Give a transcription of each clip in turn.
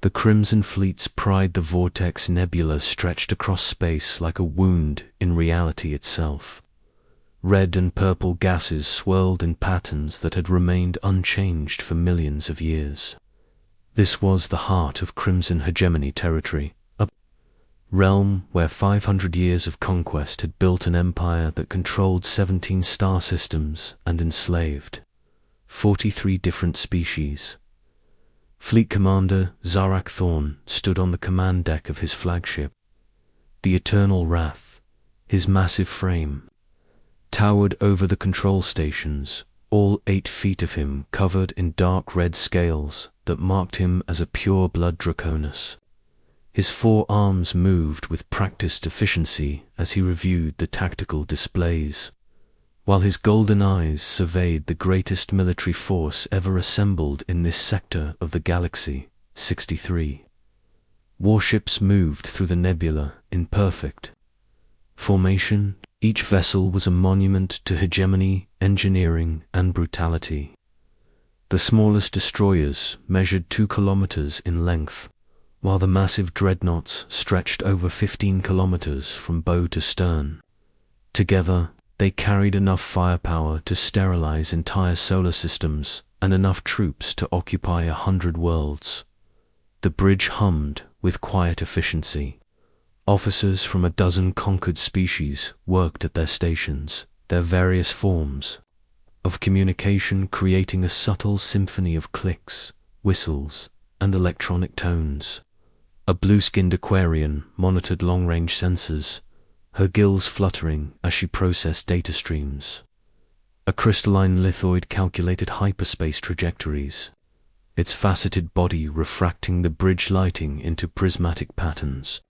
The Crimson Fleet's Pride, the Vortex Nebula stretched across space like a wound in reality itself. Red and purple gases swirled in patterns that had remained unchanged for millions of years. This was the heart of Crimson Hegemony territory, a realm where 500 years of conquest had built an empire that controlled 17 star systems and enslaved 43 different species. Fleet Commander Zarak Thorn stood on the command deck of his flagship, the Eternal Wrath. His massive frame towered over the control stations, all 8 feet of him covered in dark red scales that marked him as a pure-blood Draconis. His 4 arms moved with practiced efficiency as he reviewed the tactical displays, while his golden eyes surveyed the greatest military force ever assembled in this sector of the galaxy, 63. Warships moved through the nebula in perfect formation. Each vessel was a monument to hegemony, engineering, and brutality. The smallest destroyers measured 2 kilometers in length, while the massive dreadnoughts stretched over 15 kilometers from bow to stern. Together, they carried enough firepower to sterilize entire solar systems and enough troops to occupy 100 worlds. The bridge hummed with quiet efficiency. Officers from a dozen conquered species worked at their stations, their various forms of communication creating a subtle symphony of clicks, whistles, and electronic tones. A blue-skinned Aquarian monitored long-range sensors, her gills fluttering as she processed data streams. A crystalline lithoid calculated hyperspace trajectories, its faceted body refracting the bridge lighting into prismatic patterns.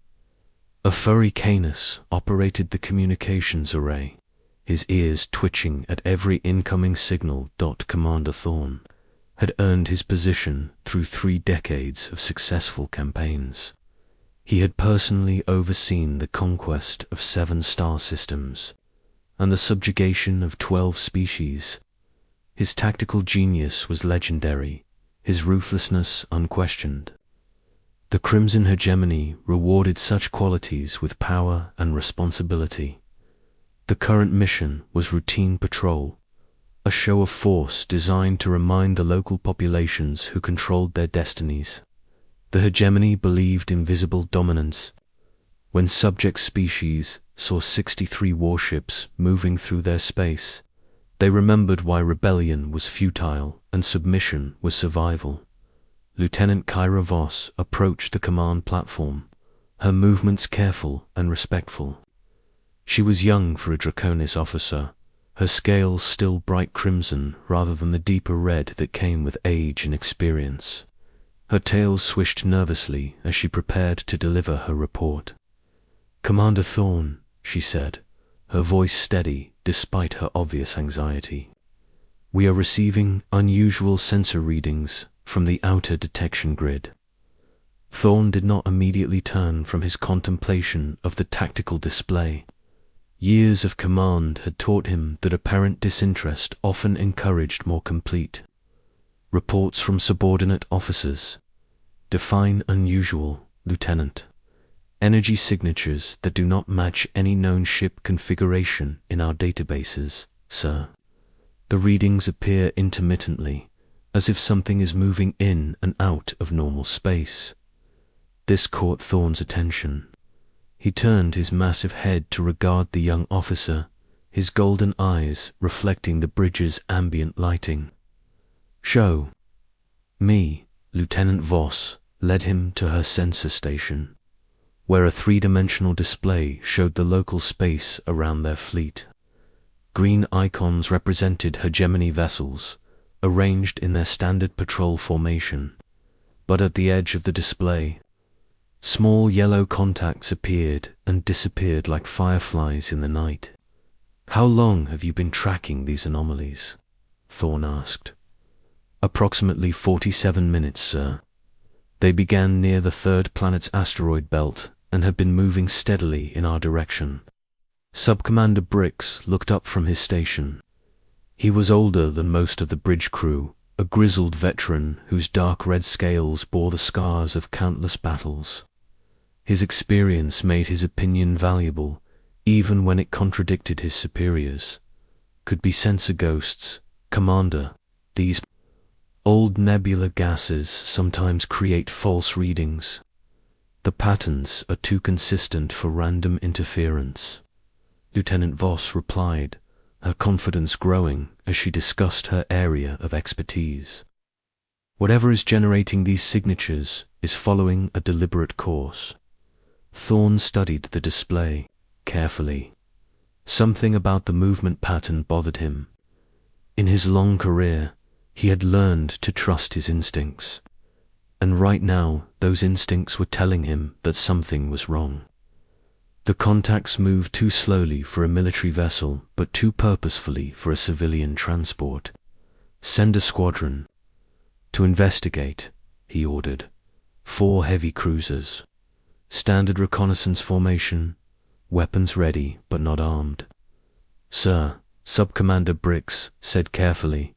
A furry Canis operated the communications array, his ears twitching at every incoming signal. Commander Thorn had earned his position through 3 decades of successful campaigns. He had personally overseen the conquest of 7 star systems and the subjugation of 12 species. His tactical genius was legendary, his ruthlessness unquestioned. The Crimson Hegemony rewarded such qualities with power and responsibility. The current mission was routine patrol, a show of force designed to remind the local populations who controlled their destinies. The hegemony believed in visible dominance. When subject species saw 63 warships moving through their space, they remembered why rebellion was futile and submission was survival. Lieutenant Kyra Voss approached the command platform, her movements careful and respectful. She was young for a Draconis officer, her scales still bright crimson rather than the deeper red that came with age and experience. Her tail swished nervously as she prepared to deliver her report. "Commander Thorn," she said, her voice steady despite her obvious anxiety. "We are receiving unusual sensor readings from the outer detection grid." Thorn did not immediately turn from his contemplation of the tactical display. Years of command had taught him that apparent disinterest often encouraged more complete. Reports from subordinate officers. "Define unusual, Lieutenant. Energy signatures that do not match any known ship configuration in our databases, sir. The readings appear intermittently, as if something is moving in and out of normal space." This caught Thorn's attention. He turned his massive head to regard the young officer, his golden eyes reflecting the bridge's ambient lighting. "Show me." Lieutenant Voss led him to her sensor station, where a 3-dimensional display showed the local space around their fleet. Green icons represented hegemony vessels, arranged in their standard patrol formation, but at the edge of the display, small yellow contacts appeared and disappeared like fireflies in the night. "How long have you been tracking these anomalies?" Thorn asked. "Approximately 47 minutes, sir. They began near the 3rd planet's asteroid belt and have been moving steadily in our direction." Subcommander Brix looked up from his station. He was older than most of the bridge crew, a grizzled veteran whose dark red scales bore the scars of countless battles. His experience made his opinion valuable, even when it contradicted his superiors. Could be sensor ghosts, Commander. These old nebula gases sometimes create false readings. The patterns are too consistent for random interference. Lieutenant Voss replied, her confidence growing as she discussed her area of expertise. Whatever is generating these signatures is following a deliberate course. Thorne studied the display carefully. Something about the movement pattern bothered him. In his long career, he had learned to trust his instincts. And right now, those instincts were telling him that something was wrong. The contacts moved too slowly for a military vessel, but too purposefully for a civilian transport. Send a squadron. To investigate, he ordered. 4 heavy cruisers. Standard reconnaissance formation, weapons ready but not armed. Sir, Sub-Commander Brix said carefully,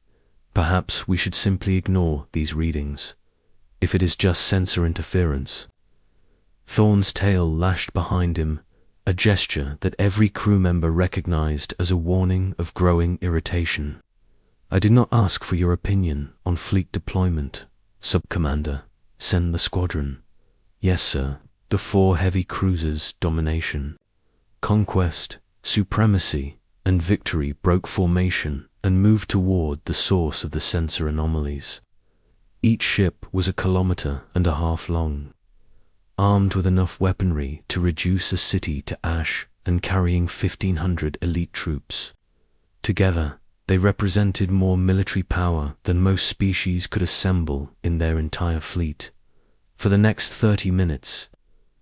perhaps we should simply ignore these readings. If it is just sensor interference. Thorne's tail lashed behind him, a gesture that every crew member recognized as a warning of growing irritation. I did not ask for your opinion on fleet deployment, Sub-Commander. Send the squadron. Yes, sir. The 4 heavy cruisers' domination, conquest, supremacy, and victory broke formation and moved toward the source of the sensor anomalies. Each ship was 1.5 kilometers long, armed with enough weaponry to reduce a city to ash and carrying 1,500 elite troops. Together, they represented more military power than most species could assemble in their entire fleet. For the next 30 minutes,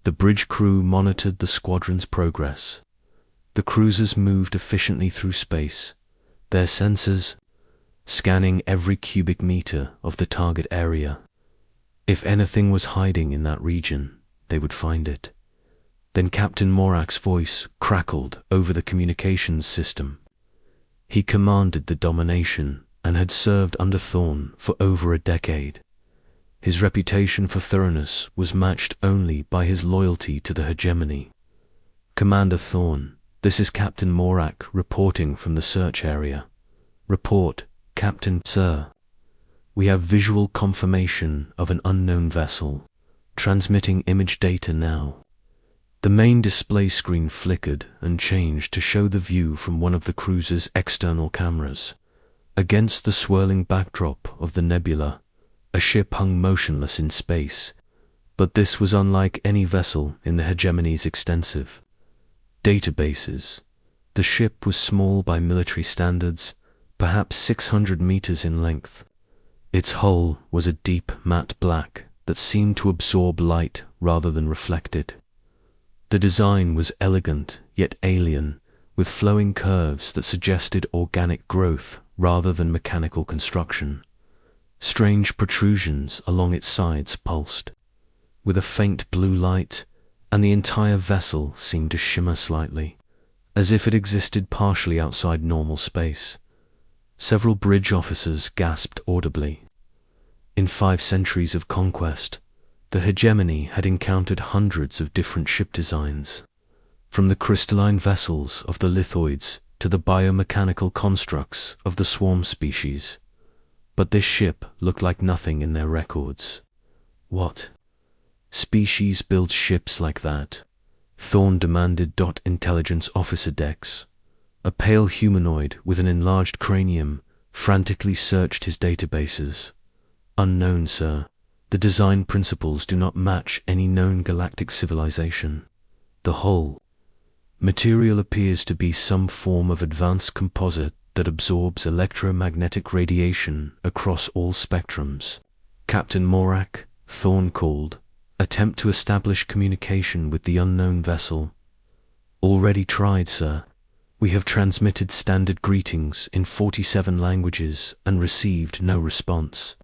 the bridge crew monitored the squadron's progress. The cruisers moved efficiently through space, their sensors scanning every cubic meter of the target area. If anything was hiding in that region, they would find it. Then Captain Morak's voice crackled over the communications system. He commanded the domination and had served under Thorne for over a decade. His reputation for thoroughness was matched only by his loyalty to the hegemony. Commander Thorne, this is Captain Morak reporting from the search area. Report, Captain. Sir. We have visual confirmation of an unknown vessel, transmitting image data now. The main display screen flickered and changed to show the view from one of the cruiser's external cameras. Against the swirling backdrop of the nebula, a ship hung motionless in space, but this was unlike any vessel in the hegemony's extensive databases. The ship was small by military standards, perhaps 600 meters in length. Its hull was a deep matte black that seemed to absorb light rather than reflect it. The design was elegant yet alien, with flowing curves that suggested organic growth rather than mechanical construction. Strange protrusions along its sides pulsed, with a faint blue light, and the entire vessel seemed to shimmer slightly, as if it existed partially outside normal space. Several bridge officers gasped audibly. In 5 centuries of conquest, the hegemony had encountered hundreds of different ship designs, from the crystalline vessels of the lithoids to the biomechanical constructs of the swarm species. But this ship looked like nothing in their records. What species builds ships like that? Thorne demanded. Intelligence Officer Dex, a pale humanoid with an enlarged cranium, frantically searched his databases. Unknown, sir. The design principles do not match any known galactic civilization. The hull material appears to be some form of advanced composite that absorbs electromagnetic radiation across all spectrums. Captain Morak, Thorne called. Attempt to establish communication with the unknown vessel. Already tried, sir. We have transmitted standard greetings in 47 languages and received no response.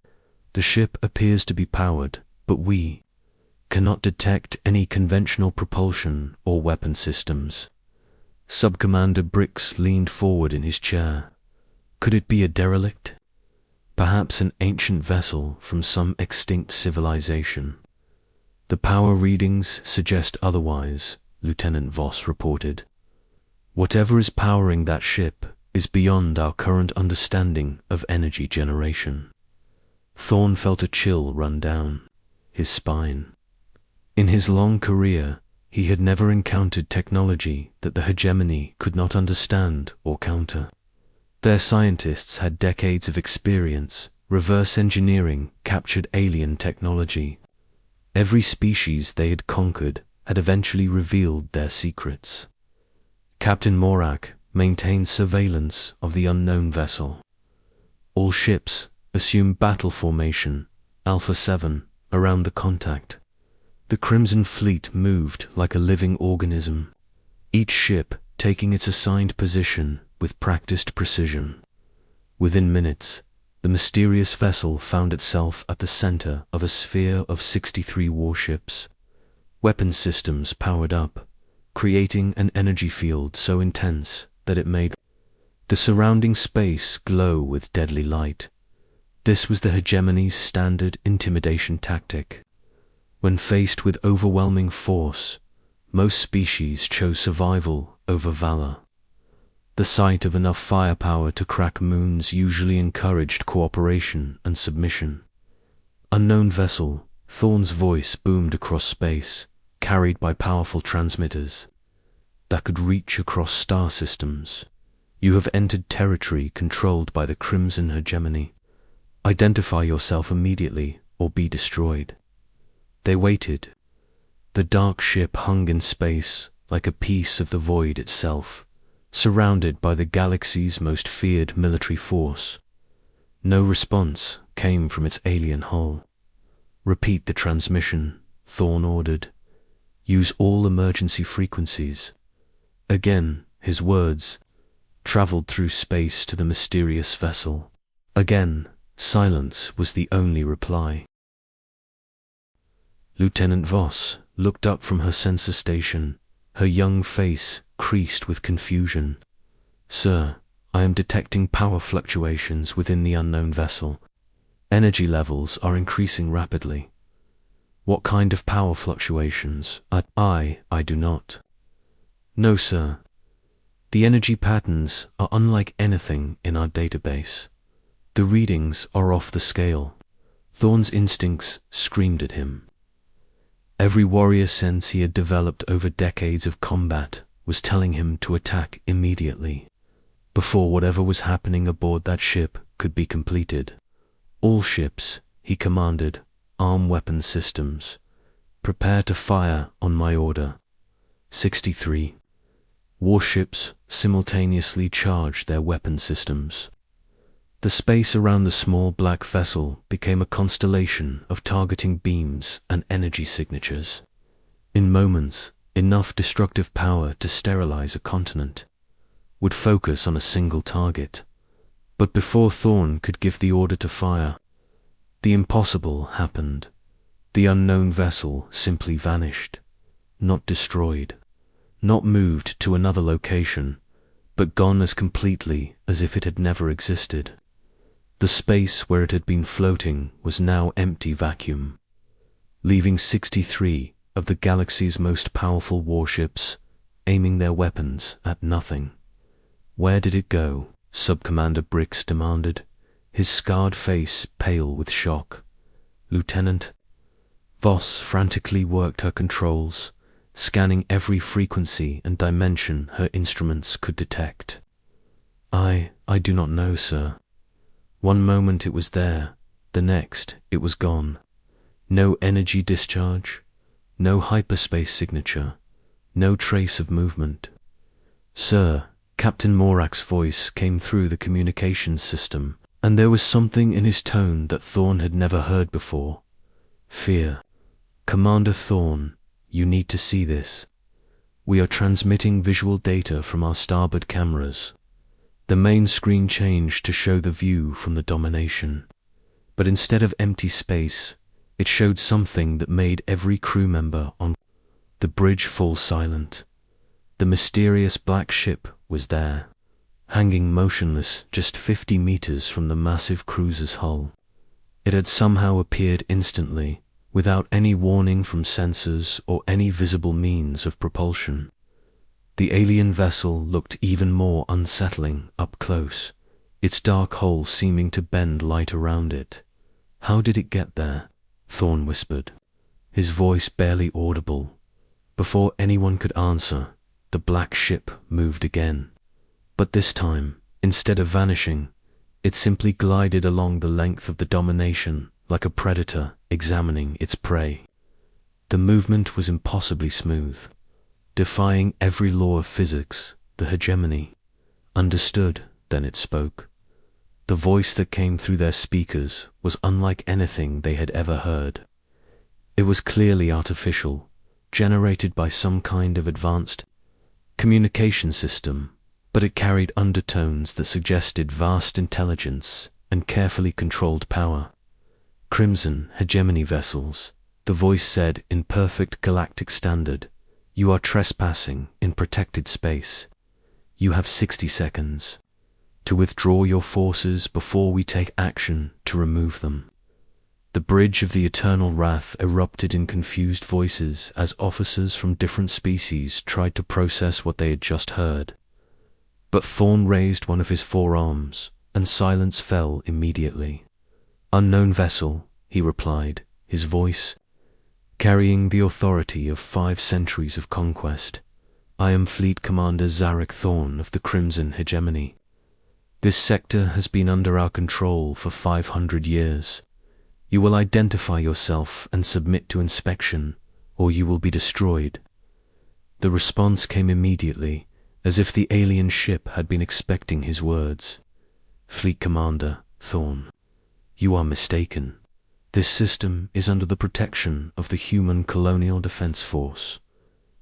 The ship appears to be powered, but we cannot detect any conventional propulsion or weapon systems. Sub-Commander Brix leaned forward in his chair. Could it be a derelict? perhaps an ancient vessel from some extinct civilization. The power readings suggest otherwise, Lieutenant Voss reported. Whatever is powering that ship is beyond our current understanding of energy generation. Thorn felt a chill run down his spine. In his long career, he had never encountered technology that the hegemony could not understand or counter. Their scientists had decades of experience, reverse engineering captured alien technology. Every species they had conquered had eventually revealed their secrets. Captain Morak maintained surveillance of the unknown vessel. All ships assumed battle formation, Alpha 7, around the contact. The Crimson Fleet moved like a living organism, each ship taking its assigned position with practiced precision. Within minutes, the mysterious vessel found itself at the center of a sphere of 63 warships. Weapon systems powered up, creating an energy field so intense that it made the surrounding space glow with deadly light. This was the hegemony's standard intimidation tactic. When faced with overwhelming force, most species chose survival over valor. The sight of enough firepower to crack moons usually encouraged cooperation and submission. Unknown vessel, Thorn's voice boomed across space, carried by powerful transmitters that could reach across star systems. You have entered territory controlled by the Crimson Hegemony. Identify yourself immediately or be destroyed. They waited. The dark ship hung in space like a piece of the void itself, surrounded by the galaxy's most feared military force. No response came from its alien hull. Repeat the transmission, Thorn ordered. Use all emergency frequencies. Again, his words traveled through space to the mysterious vessel. Again, silence was the only reply. Lieutenant Voss looked up from her sensor station, her young face creased with confusion. Sir, I am detecting power fluctuations within the unknown vessel. Energy levels are increasing rapidly. What kind of power fluctuations? I do not. No, sir. The energy patterns are unlike anything in our database. The readings are off the scale. Thorn's instincts screamed at him. Every warrior sense he had developed over decades of combat was telling him to attack immediately, before whatever was happening aboard that ship could be completed. All ships, he commanded, arm weapon systems. Prepare to fire on my order. 63. Warships simultaneously charged their weapon systems. The space around the small black vessel became a constellation of targeting beams and energy signatures. In moments, enough destructive power to sterilize a continent would focus on a single target. But before Thorn could give the order to fire, the impossible happened. The unknown vessel simply vanished, not destroyed, not moved to another location, but gone as completely as if it had never existed. The space where it had been floating was now empty vacuum, leaving 63 of the galaxy's most powerful warships aiming their weapons at nothing. Where did it go? Sub-Commander Brix demanded, his scarred face pale with shock. Lieutenant Voss frantically worked her controls, scanning every frequency and dimension her instruments could detect. I do not know, sir. One moment it was there, the next it was gone. No energy discharge, no hyperspace signature, no trace of movement. Sir, Captain Morak's voice came through the communications system, and there was something in his tone that Thorn had never heard before. Fear. Commander Thorn, you need to see this. We are transmitting visual data from our starboard cameras. The main screen changed to show the view from the domination. But instead of empty space, it showed something that made every crew member on the bridge fall silent. The mysterious black ship was there. hanging motionless just 50 meters from the massive cruiser's hull. It had somehow appeared instantly, without any warning from sensors or any visible means of propulsion. The alien vessel looked even more unsettling up close, its dark hull seeming to bend light around it. "How did it get there?" Thorne whispered, his voice barely audible. Before anyone could answer, the black ship moved again. But this time, instead of vanishing, it simply glided along the length of the Domination like a predator examining its prey. The movement was impossibly smooth, defying every law of physics. The hegemony understood, then it spoke. The voice that came through their speakers was unlike anything they had ever heard. It was clearly artificial, generated by some kind of advanced communication system, but it carried undertones that suggested vast intelligence and carefully controlled power. "Crimson hegemony vessels," the voice said in perfect galactic standard, "you are trespassing in protected space. You have 60 seconds to withdraw your forces before we take action to remove them." The bridge of the eternal wrath erupted in confused voices as officers from different species tried to process what they had just heard. But Thorne raised one of his forearms, and silence fell immediately. "Unknown vessel," he replied, his voice carrying the authority of 5 centuries of conquest. "I am Fleet Commander Zarek Thorne of the Crimson Hegemony. This sector has been under our control for 500 years. You will identify yourself and submit to inspection, or you will be destroyed." The response came immediately, as if the alien ship had been expecting his words. "Fleet Commander Thorne, you are mistaken. This system is under the protection of the Human Colonial Defense Force.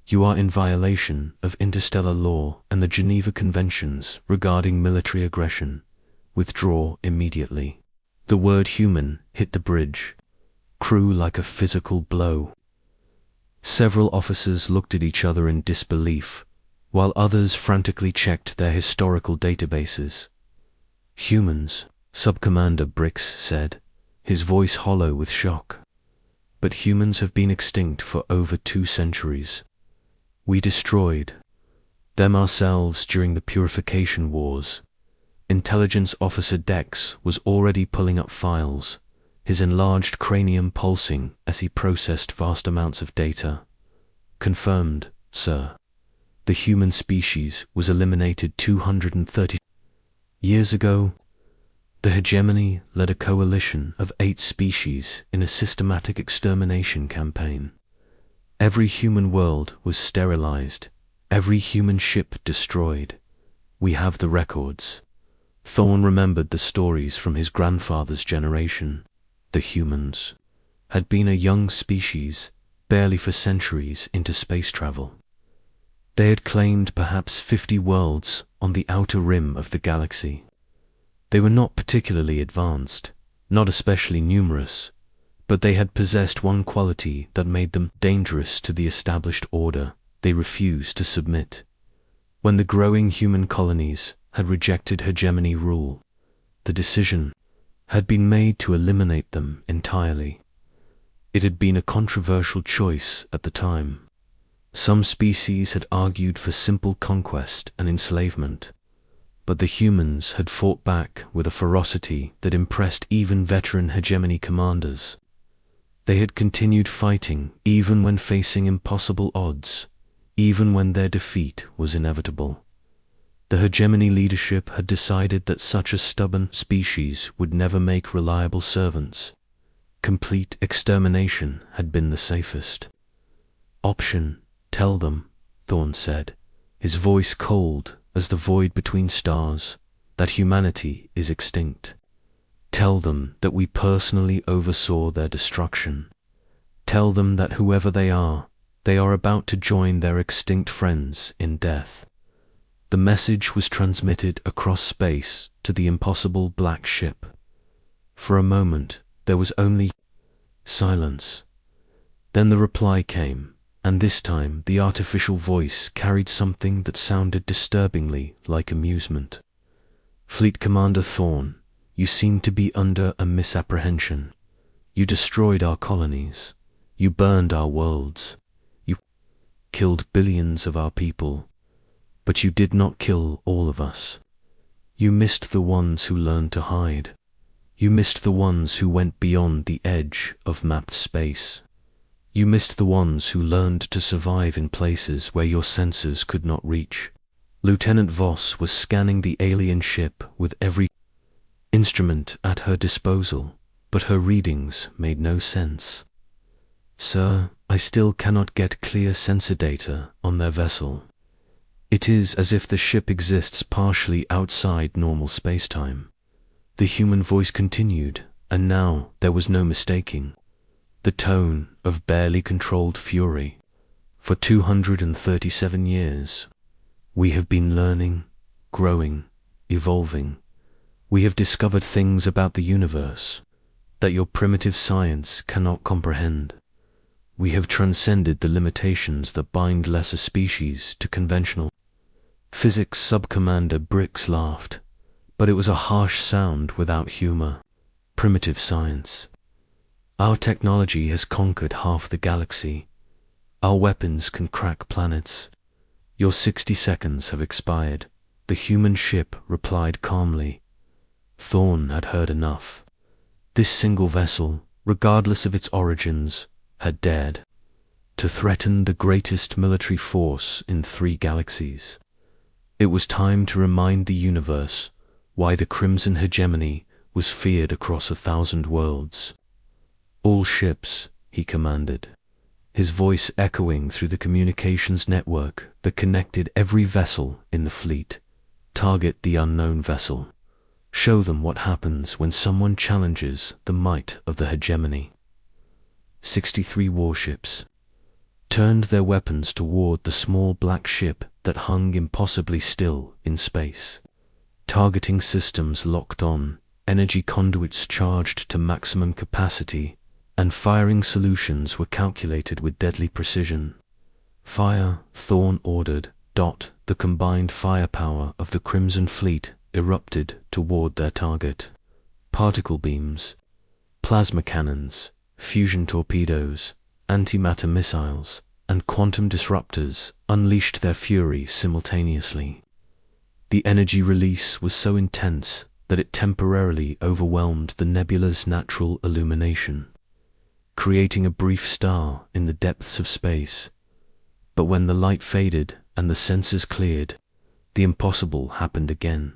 You are in violation of interstellar law and the Geneva Conventions regarding military aggression. Withdraw immediately." The word human hit the bridge, crew like a physical blow. Several officers looked at each other in disbelief, while others frantically checked their historical databases. "Humans," Sub-Commander Brix said, his voice hollow with shock. "But humans have been extinct for over 2 centuries. We destroyed them ourselves during the Purification Wars." Intelligence Officer Dex was already pulling up files, his enlarged cranium pulsing as he processed vast amounts of data. "Confirmed, sir. The human species was eliminated 230 years ago. The hegemony led a coalition of 8 species in a systematic extermination campaign. Every human world was sterilized, every human ship destroyed. We have the records." Thorne remembered the stories from his grandfather's generation. The humans had been a young species, barely for centuries into space travel. They had claimed perhaps 50 worlds on the outer rim of the galaxy. They were not particularly advanced, not especially numerous, but they had possessed one quality that made them dangerous to the established order. They refused to submit. When the growing human colonies had rejected hegemony rule, the decision had been made to eliminate them entirely. It had been a controversial choice at the time. Some species had argued for simple conquest and enslavement, but the humans had fought back with a ferocity that impressed even veteran hegemony commanders. They had continued fighting even when facing impossible odds, even when their defeat was inevitable. The hegemony leadership had decided that such a stubborn species would never make reliable servants. Complete extermination had been the safest option. "Tell them," Thorne said, his voice cold as the void between stars, "that humanity is extinct. Tell them that we personally oversaw their destruction. Tell them that whoever they are about to join their extinct friends in death." The message was transmitted across space to the impossible black ship. For a moment, there was only silence. Then the reply came, and this time the artificial voice carried something that sounded disturbingly like amusement. Fleet Commander Thorn, you seem to be under a misapprehension. You destroyed our colonies. You burned our worlds. You killed billions of our people. But you did not kill all of us. You missed the ones who learned to hide. You missed the ones who went beyond the edge of mapped space. You missed the ones who learned to survive in places where your sensors could not reach. Lieutenant Voss was scanning the alien ship with every instrument at her disposal, but her readings made no sense. Sir, I still cannot get clear sensor data on their vessel. It is as if the ship exists partially outside normal spacetime. The human voice continued, and now there was no mistaking. The tone of barely controlled fury. For 237 years, we have been learning, growing, evolving. We have discovered things about the universe that your primitive science cannot comprehend. We have transcended the limitations that bind lesser species to conventional physics. Sub-Commander Brix laughed, but it was a harsh sound without humor. Primitive science. Our technology has conquered half the galaxy. Our weapons can crack planets. Your 60 seconds have expired. The human ship replied calmly. Thorn had heard enough. This single vessel, regardless of its origins, had dared to threaten the greatest military force in 3 galaxies. It was time to remind the universe why the Crimson Hegemony was feared across 1,000 worlds. All ships, he commanded, his voice echoing through the communications network that connected every vessel in the fleet. Target the unknown vessel. Show them what happens when someone challenges the might of the hegemony. 63 warships turned their weapons toward the small black ship that hung impossibly still in space. Targeting systems locked on, energy conduits charged to maximum capacity, and firing solutions were calculated with deadly precision. Fire, Thorn ordered. The combined firepower of the Crimson Fleet erupted toward their target. Particle beams, plasma cannons, fusion torpedoes, antimatter missiles, and quantum disruptors unleashed their fury simultaneously. The energy release was so intense that it temporarily overwhelmed the nebula's natural illumination, creating a brief star in the depths of space. But when the light faded and the sensors cleared, the impossible happened again.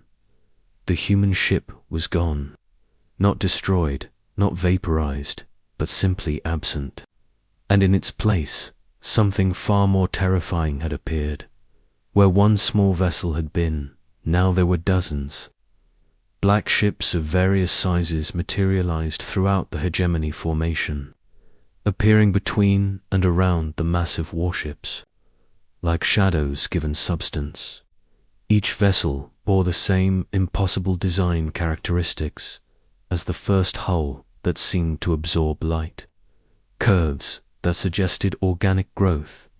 The human ship was gone. Not destroyed, not vaporized, but simply absent. And in its place, something far more terrifying had appeared. Where one small vessel had been, now there were dozens. Black ships of various sizes materialized throughout the hegemony formation, appearing between and around the massive warships, like shadows given substance. Each vessel bore the same impossible design characteristics as the first hull that seemed to absorb light, curves that suggested organic growth,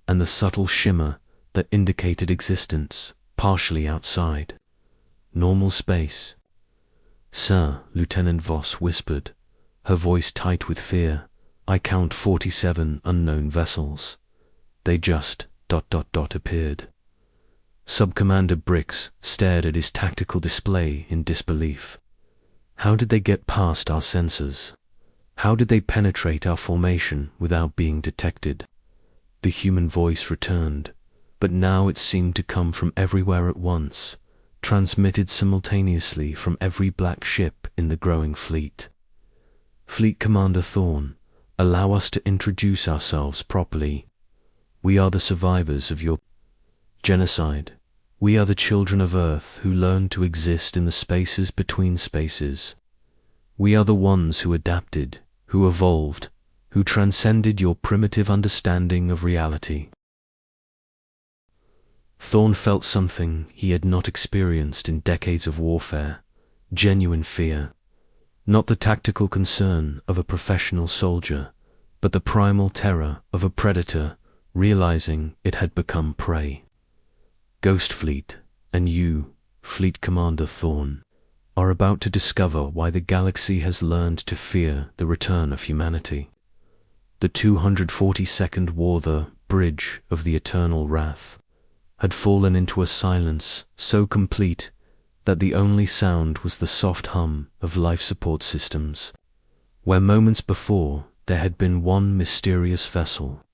and the subtle shimmer that indicated existence partially outside normal space. Sir, Lieutenant Voss whispered, her voice tight with fear, I count 47 unknown vessels. They just ... appeared. Sub-Commander Brix stared at his tactical display in disbelief. How did they get past our sensors? How did they penetrate our formation without being detected? The human voice returned, but now it seemed to come from everywhere at once, transmitted simultaneously from every black ship in the growing fleet. Fleet Commander Thorn, allow us to introduce ourselves properly. We are the survivors of your genocide. We are the children of Earth who learned to exist in the spaces between spaces. We are the ones who adapted, who evolved, who transcended your primitive understanding of reality. Thorn felt something he had not experienced in decades of warfare, genuine fear. Not the tactical concern of a professional soldier, but the primal terror of a predator realizing it had become prey. Ghost Fleet, and you, Fleet Commander Thorn, are about to discover why the galaxy has learned to fear the return of humanity. The 242nd war, the Bridge of the Eternal Wrath, had fallen into a silence so complete that the only sound was the soft hum of life support systems, where moments before there had been one mysterious vessel.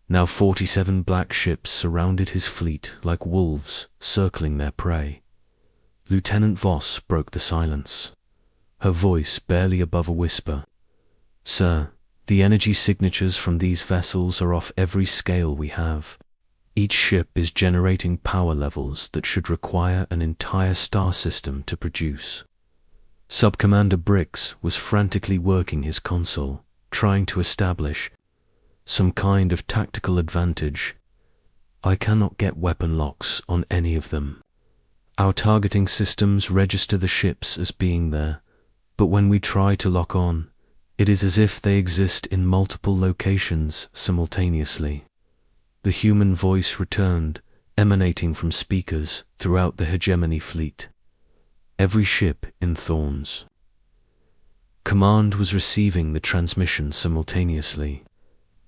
Now 47 black ships surrounded his fleet like wolves circling their prey. Lieutenant Voss broke the silence, her voice barely above a whisper. "Sir, the energy signatures from these vessels are off every scale we have. Each ship is generating power levels that should require an entire star system to produce." Sub-Commander Brix was frantically working his console, trying to establish some kind of tactical advantage. "I cannot get weapon locks on any of them. Our targeting systems register the ships as being there, but when we try to lock on, it is as if they exist in multiple locations simultaneously." The human voice returned, emanating from speakers throughout the hegemony fleet. Every ship in Thorn's command was receiving the transmission simultaneously,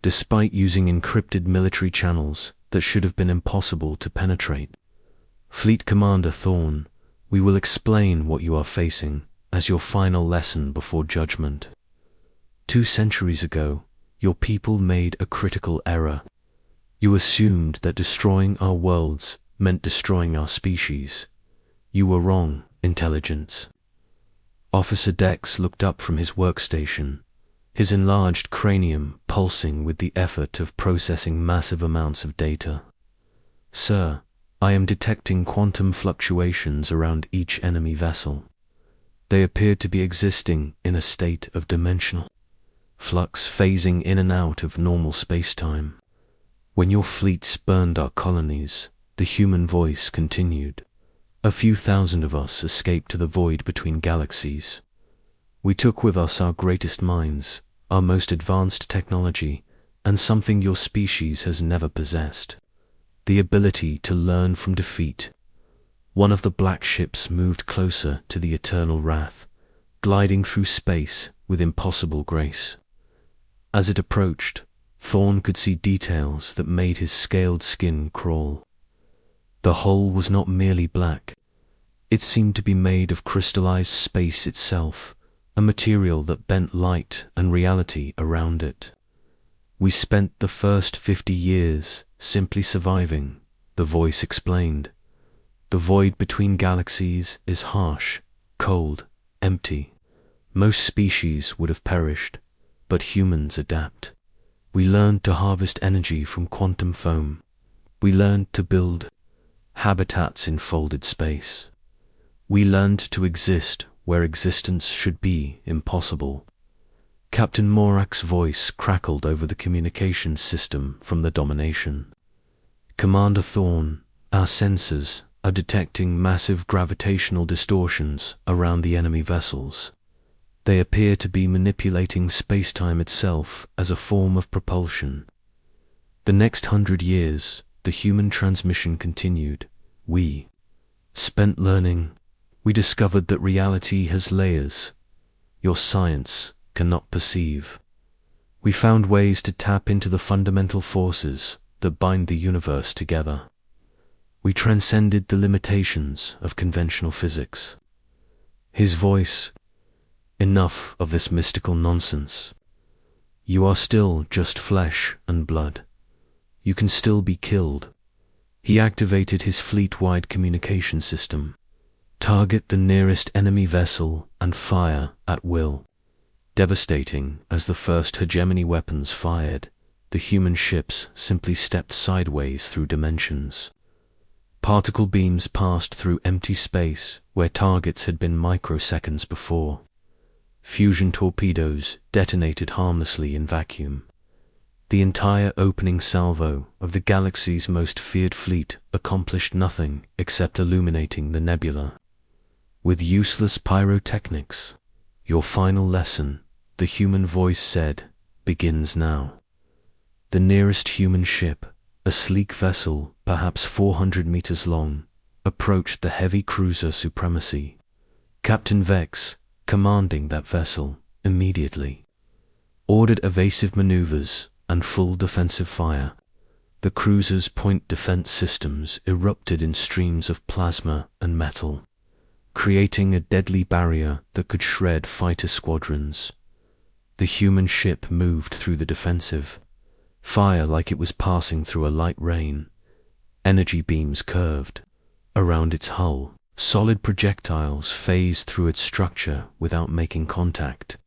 despite using encrypted military channels that should have been impossible to penetrate. "Fleet Commander Thorn, we will explain what you are facing as your final lesson before judgment. 2 centuries ago, your people made a critical error. You assumed that destroying our worlds meant destroying our species. You were wrong, intelligence." Officer Dex looked up from his workstation, his enlarged cranium pulsing with the effort of processing massive amounts of data. "Sir, I am detecting quantum fluctuations around each enemy vessel. They appear to be existing in a state of dimensional flux, phasing in and out of normal space-time. When your fleets burned our colonies," the human voice continued, "a few thousand of us escaped to the void between galaxies. We took with us our greatest minds, our most advanced technology, and something your species has never possessed: the ability to learn from defeat." One of the black ships moved closer to the Eternal Wrath, gliding through space with impossible grace. As it approached, Thorn could see details that made his scaled skin crawl. The hull was not merely black. It seemed to be made of crystallized space itself, a material that bent light and reality around it. "We spent the first 50 years simply surviving," the voice explained. "The void between galaxies is harsh, cold, empty. Most species would have perished, but humans adapt. We learned to harvest energy from quantum foam. We learned to build habitats in folded space. We learned to exist where existence should be impossible." Captain Morak's voice crackled over the communications system from the Domination. "Commander Thorn, our sensors are detecting massive gravitational distortions around the enemy vessels. They appear to be manipulating space-time itself as a form of propulsion." The next 100 years, the human transmission continued. "We spent learning. We discovered that reality has layers your science cannot perceive. We found ways to tap into the fundamental forces that bind the universe together. We transcended the limitations of conventional physics." His voice: "Enough of this mystical nonsense. You are still just flesh and blood. You can still be killed." He activated his fleet-wide communication system. "Target the nearest enemy vessel and fire at will." Devastating as the first hegemony weapons fired, the human ships simply stepped sideways through dimensions. Particle beams passed through empty space where targets had been microseconds before. Fusion torpedoes detonated harmlessly in vacuum. The entire opening salvo of the galaxy's most feared fleet accomplished nothing except illuminating the nebula. With useless pyrotechnics, "Your final lesson," the human voice said, "begins now." The nearest human ship, a sleek vessel perhaps 400 meters long, approached the heavy cruiser Supremacy. Captain Vex, commanding that vessel, immediately ordered evasive maneuvers and full defensive fire. The cruiser's point defense systems erupted in streams of plasma and metal, creating a deadly barrier that could shred fighter squadrons. The human ship moved through the defensive fire like it was passing through a light rain. Energy beams curved around its hull. Solid projectiles phased through its structure without making contact.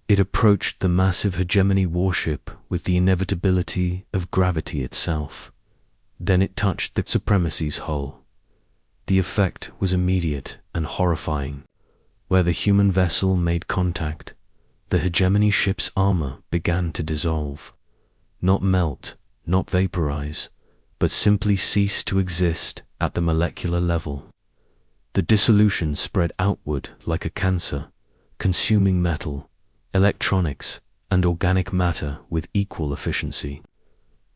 It approached the massive hegemony warship with the inevitability of gravity itself. Then it touched the Supremacy's hull. The effect was immediate and horrifying. Where the human vessel made contact, the hegemony ship's armor began to dissolve. Not melt, not vaporize, but simply cease to exist at the molecular level. The dissolution spread outward like a cancer, consuming metal, electronics, and organic matter with equal efficiency.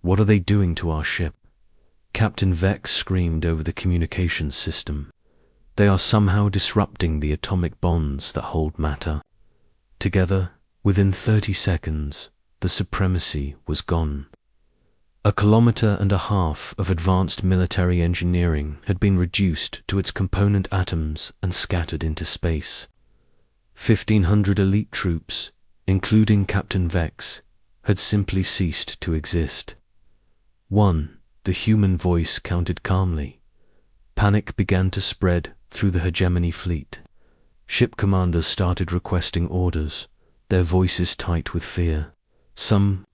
"What are they doing to our ship?" Captain Vex screamed over the communications system. "They are somehow disrupting the atomic bonds that hold matter." Together, within 30 seconds, the Supremacy was gone. 1.5 kilometers of advanced military engineering had been reduced to its component atoms and scattered into space. 1,500 elite troops, including Captain Vex, had simply ceased to exist. 1. The human voice counted calmly. Panic began to spread through the hegemony fleet. Ship commanders started requesting orders, their voices tight with fear. Some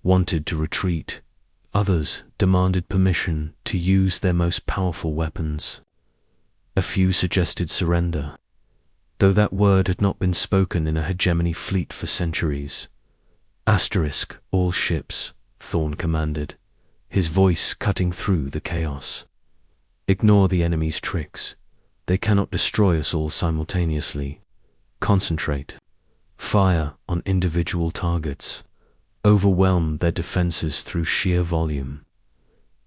wanted to retreat. Others demanded permission to use their most powerful weapons. A few suggested surrender, though that word had not been spoken in a hegemony fleet for centuries. All ships, Thorn commanded, his voice cutting through the chaos. Ignore the enemy's tricks. They cannot destroy us all simultaneously. Concentrate. Fire on individual targets. Overwhelm their defenses through sheer volume.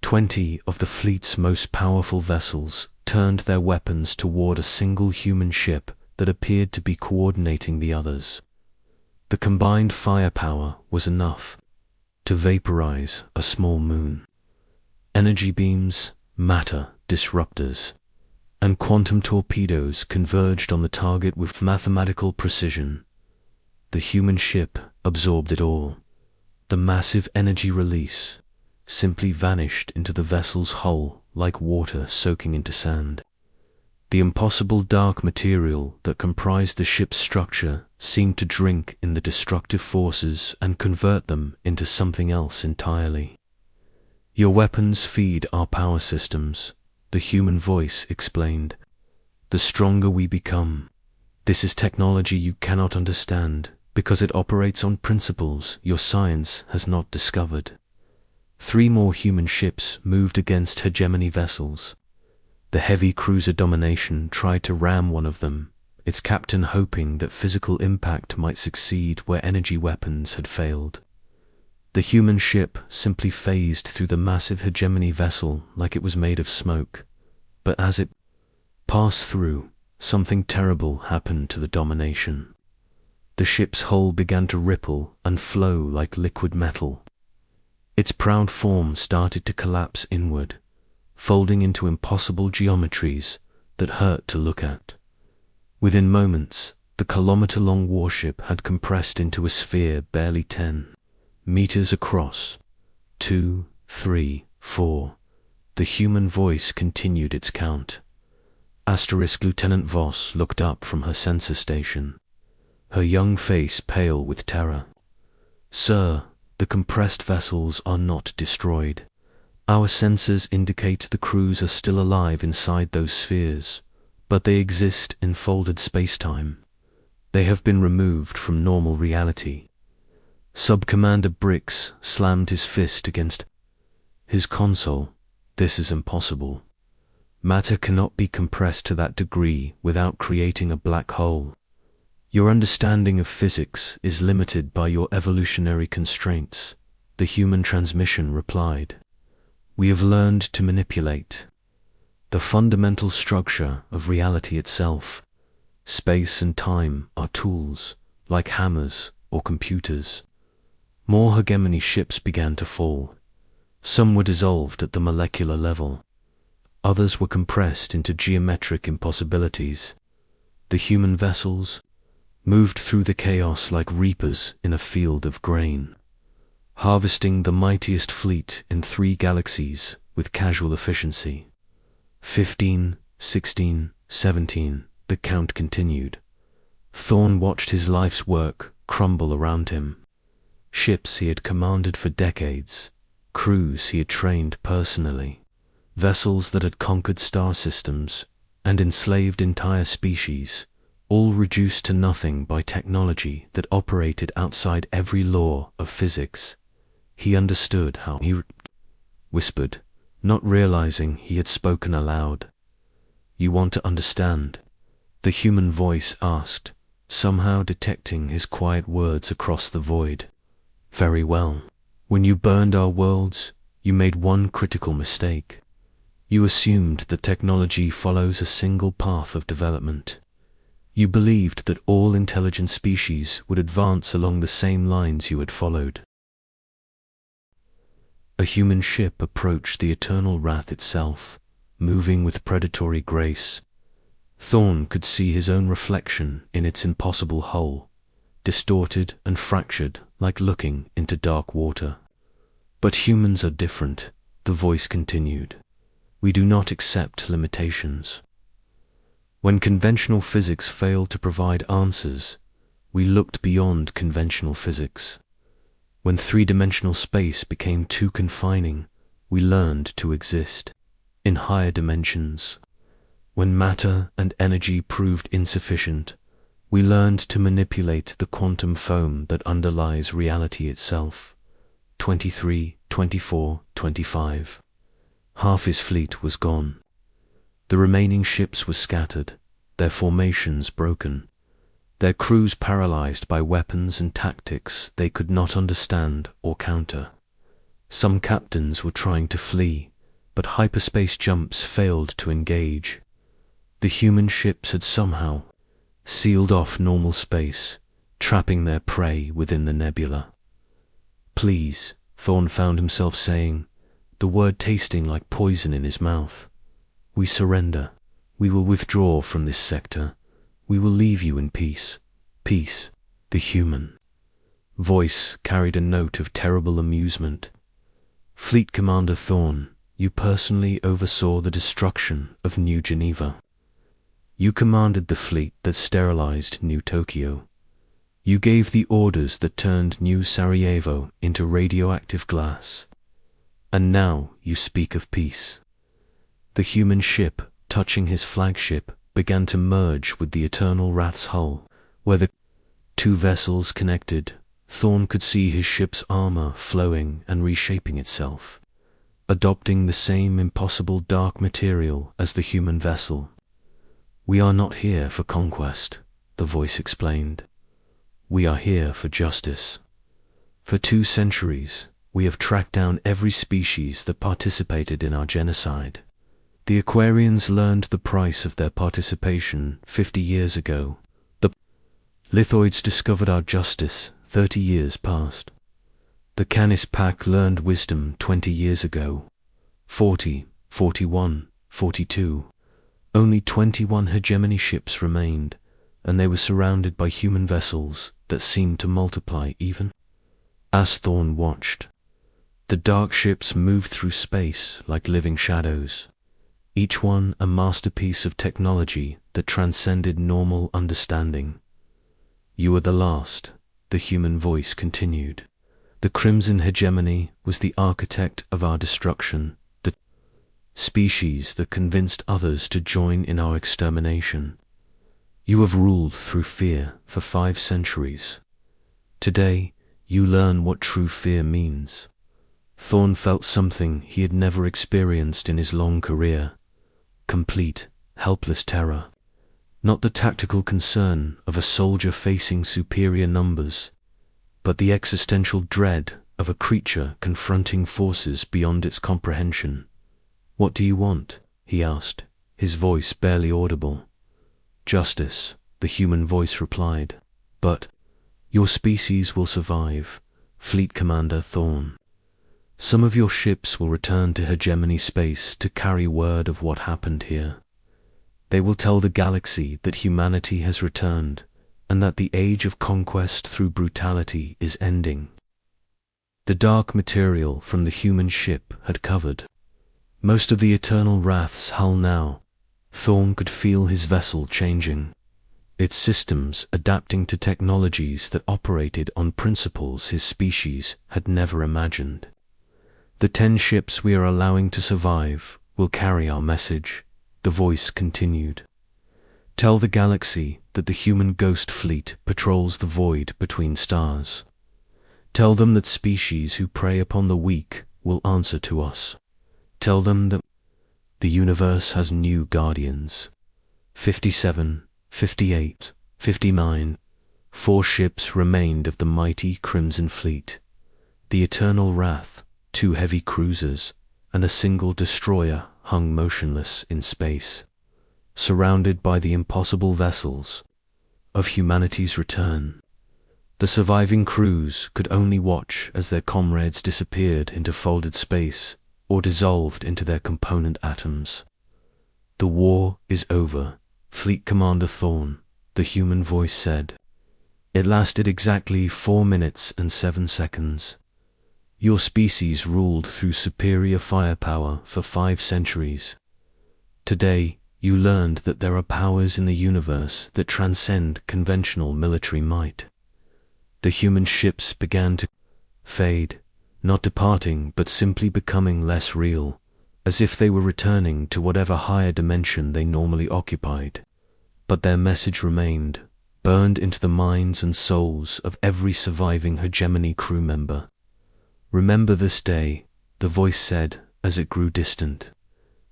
20 of the fleet's most powerful vessels turned their weapons toward a single human ship that appeared to be coordinating the others. The combined firepower was enough to vaporize a small moon. Energy beams, matter disruptors, and quantum torpedoes converged on the target with mathematical precision. The human ship absorbed it all. The massive energy release simply vanished into the vessel's hull like water soaking into sand. The impossible dark material that comprised the ship's structure seemed to drink in the destructive forces and convert them into something else entirely. "Your weapons feed our power systems," the human voice explained. "The stronger we become. This is technology you cannot understand, because it operates on principles your science has not discovered." 3 more human ships moved against hegemony vessels. The heavy cruiser Domination tried to ram one of them, its captain hoping that physical impact might succeed where energy weapons had failed. The human ship simply phased through the massive hegemony vessel like it was made of smoke. But as it passed through, something terrible happened to the Domination. The ship's hull began to ripple and flow like liquid metal. Its proud form started to collapse inward, folding into impossible geometries that hurt to look at. Within moments, the kilometer-long warship had compressed into a sphere barely 10 meters across. 2, 3, 4. The human voice continued its count. Lieutenant Voss looked up from her sensor station, her young face pale with terror. "Sir, the compressed vessels are not destroyed. Our sensors indicate the crews are still alive inside those spheres, but they exist in folded space-time. They have been removed from normal reality." Sub-Commander Brix slammed his fist against his console. "This is impossible. Matter cannot be compressed to that degree without creating a black hole. Your understanding of physics is limited by your evolutionary constraints," the human transmission replied. "We have learned to manipulate." the fundamental structure of reality itself. Space and time are tools, like hammers or computers. More hegemony ships began to fall. Some were dissolved at the molecular level. Others were compressed into geometric impossibilities. The human vessels moved through the chaos like reapers in a field of grain, harvesting the mightiest fleet in 3 galaxies with casual efficiency. 15, 16, 17, the count continued. Thorn watched his life's work crumble around him. Ships he had commanded for decades, crews he had trained personally, vessels that had conquered star systems and enslaved entire species, all reduced to nothing by technology that operated outside every law of physics. He understood how he whispered, not realizing he had spoken aloud. "You want to understand?" the human voice asked, somehow detecting his quiet words across the void. "Very well. When you burned our worlds, you made one critical mistake. You assumed that technology follows a single path of development. You believed that all intelligent species would advance along the same lines you had followed." A human ship approached the eternal wrath itself, moving with predatory grace. Thorn could see his own reflection in its impossible hull, distorted and fractured like looking into dark water. "But humans are different," the voice continued. "We do not accept limitations. When conventional physics failed to provide answers, we looked beyond conventional physics. When 3-dimensional space became too confining, we learned to exist in higher dimensions. When matter and energy proved insufficient, we learned to manipulate the quantum foam that underlies reality itself." 23, 24, 25. Half his fleet was gone. The remaining ships were scattered, their formations broken, their crews paralyzed by weapons and tactics they could not understand or counter. Some captains were trying to flee, but hyperspace jumps failed to engage. The human ships had somehow sealed off normal space, trapping their prey within the nebula. "Please," Thorn found himself saying, the word tasting like poison in his mouth. "We surrender. We will withdraw from this sector. We will leave you in peace." Peace, the human voice carried a note of terrible amusement. "Fleet Commander Thorn, you personally oversaw the destruction of New Geneva. You commanded the fleet that sterilized New Tokyo. You gave the orders that turned New Sarajevo into radioactive glass. And now you speak of peace." The human ship, touching his flagship, began to merge with the Eternal Wrath's hull. Where the 2 vessels connected, Thorn could see his ship's armor flowing and reshaping itself, adopting the same impossible dark material as the human vessel. "We are not here for conquest," the voice explained. "We are here for justice. For 2 centuries, we have tracked down every species that participated in our genocide. The Aquarians learned the price of their participation 50 years ago. The Lithoids discovered our justice 30 years past. The Canis Pack learned wisdom 20 years ago. 40, 41, 42. Only 21 hegemony ships remained, and they were surrounded by human vessels that seemed to multiply even as Thorn watched. The dark ships moved through space like living shadows, each one a masterpiece of technology that transcended normal understanding. "You are the last," the human voice continued. "The Crimson Hegemony was the architect of our destruction, the species that convinced others to join in our extermination. You have ruled through fear for 5 centuries. Today, you learn what true fear means." Thorn felt something he had never experienced in his long career. Complete, helpless terror. Not the tactical concern of a soldier facing superior numbers, but the existential dread of a creature confronting forces beyond its comprehension. "What do you want?" he asked, his voice barely audible. Justice, the human voice replied. But your species will survive, Fleet Commander Thorn. Some of your ships will return to hegemony space to carry word of what happened here. They will tell the galaxy that humanity has returned, and that the age of conquest through brutality is ending. The dark material from the human ship had covered most of the Eternal Wrath's hull now. Thorn could feel his vessel changing, its systems adapting to technologies that operated on principles his species had never imagined. The 10 ships we are allowing to survive will carry our message, the voice continued. Tell the galaxy that the human ghost fleet patrols the void between stars. Tell them that species who prey upon the weak will answer to us. Tell them that the universe has new guardians. 57, 58, 59. 4 ships remained of the mighty Crimson Fleet. The Eternal Wrath, 2 heavy cruisers, and a single destroyer hung motionless in space, surrounded by the impossible vessels of humanity's return. The surviving crews could only watch as their comrades disappeared into folded space or dissolved into their component atoms. The war is over, Fleet Commander Thorn, the human voice said. It lasted exactly 4 minutes and 7 seconds. Your species ruled through superior firepower for 5 centuries. Today, you learned that there are powers in the universe that transcend conventional military might. The human ships began to fade, not departing but simply becoming less real, as if they were returning to whatever higher dimension they normally occupied. But their message remained, burned into the minds and souls of every surviving hegemony crew member. Remember this day, the voice said as it grew distant.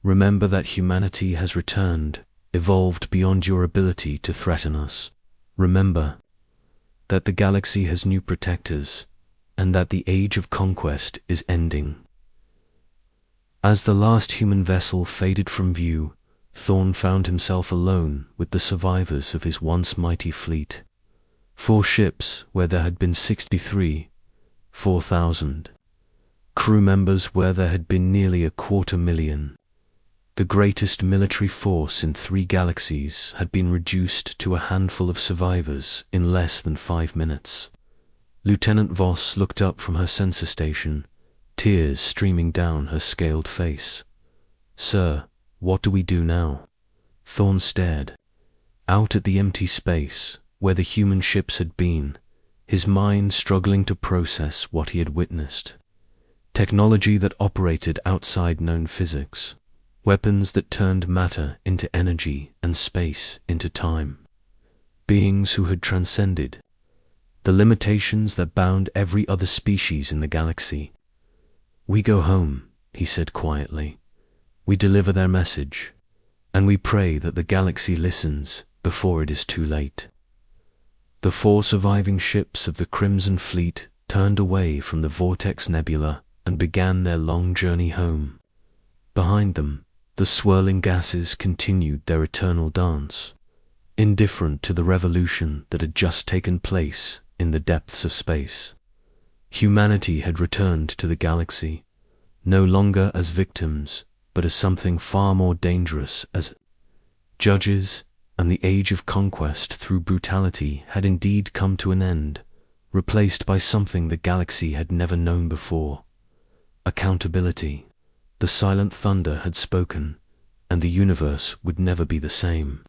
Remember that humanity has returned, evolved beyond your ability to threaten us. Remember that the galaxy has new protectors, and that the age of conquest is ending. As the last human vessel faded from view, Thorn found himself alone with the survivors of his once mighty fleet. 4 ships where there had been 63, 4,000. Crew members where there had been nearly 250,000. The greatest military force in 3 galaxies had been reduced to a handful of survivors in less than 5 minutes. Lieutenant Voss looked up from her sensor station, tears streaming down her scaled face. Sir, what do we do now? Thorn stared out at the empty space where the human ships had been, his mind struggling to process what he had witnessed. Technology that operated outside known physics, weapons that turned matter into energy and space into time. Beings who had transcended the limitations that bound every other species in the galaxy. We go home, he said quietly. We deliver their message, and we pray that the galaxy listens before it is too late. The 4 surviving ships of the Crimson Fleet turned away from the Vortex Nebula and began their long journey home. Behind them, the swirling gases continued their eternal dance, indifferent to the revolution that had just taken place in the depths of space. Humanity had returned to the galaxy, no longer as victims, but as something far more dangerous, as judges, and the age of conquest through brutality had indeed come to an end, replaced by something the galaxy had never known before. Accountability. The silent thunder had spoken, and the universe would never be the same.